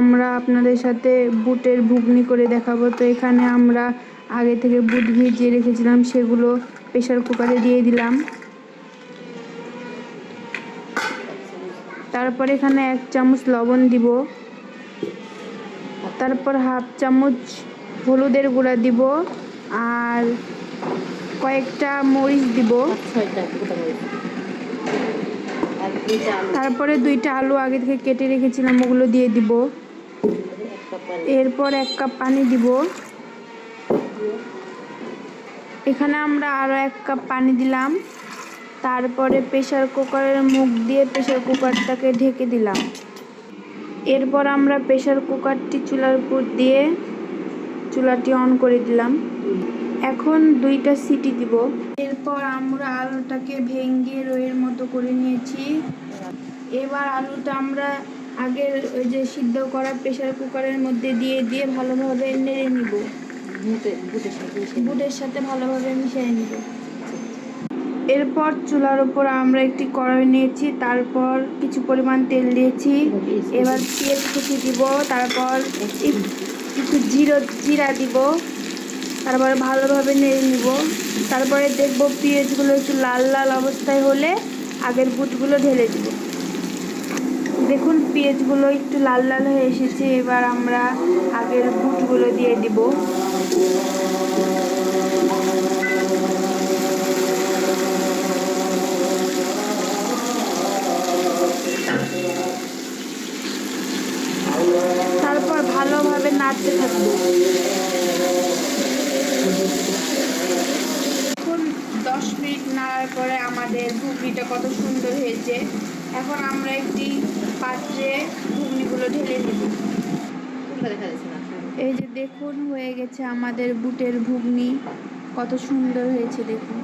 আমরা আপনাদের সাথে বুটের ঘুগনি করে দেখাবো। তো এখানে আমরা আগে থেকে বুট ভিজিয়ে রেখেছিলাম, সেগুলো প্রেসার কুকারে দিয়ে দিলাম। তারপর এখানে 1 চামচ লবণ দিব, তারপর হাফ চামচ হলুদের গুঁড়া দিব, আর কয়েকটা মরিচ দিব। তারপরে 2টা আলু আগে থেকে কেটে রেখেছিলাম, ওগুলো দিয়ে দিব। এরপর 1 কাপ পানি দিব। এখানে আমরা আরও 1 কাপ পানি দিলাম। তারপরে প্রেসার কুকারের মুখ দিয়ে প্রেসার কুকারটাকে ঢেকে দিলাম। এরপর আমরা প্রেসার কুকারটি চুলার উপর দিয়ে চুলাটি অন করে দিলাম। এখন 2টা সিটি দিব। এরপর আমরা আলুটাকে ভেঙে রোয়ের মতো করে নিয়েছি। এবার আলুটা আমরা আগের ওই যে সিদ্ধ করা প্রেসার কুকারের মধ্যে দিয়ে ভালোভাবে নেড়ে নিব, বুটের সাথে ভালোভাবে মিশিয়ে নিব। এরপর চুলার উপর আমরা একটি কড়াই নিয়েছি, তারপর কিছু পরিমাণ তেল দিয়েছি। এবার পেঁয়াজ কুচি দিব, তারপর কিছু জিরা দিব, তারপরে ভালোভাবে নেড়ে নিব। তারপরে দেখব পেঁয়াজগুলো একটু লাল লাল অবস্থায় হলে আগের বুটগুলো ঢেলে দিব। দেখুন পেঁয়াজগুলো একটু লাল লাল হয়ে এসেছে। এবার আমরা আগের বুটগুলো দিয়ে দিব। তারপর ভালোভাবে নাড়তে থাকবো। এখন 10 মিনিট নাড়ার পরে আমাদের ঘুগনিটা কত সুন্দর হয়েছে। এখন আমরা একটি পাত্রে ঘুগনিগুলো ঢেলে নিব। এই যে দেখুন হয়ে গেছে আমাদের বুটের ঘুগনি, কত সুন্দর হয়েছে দেখুন।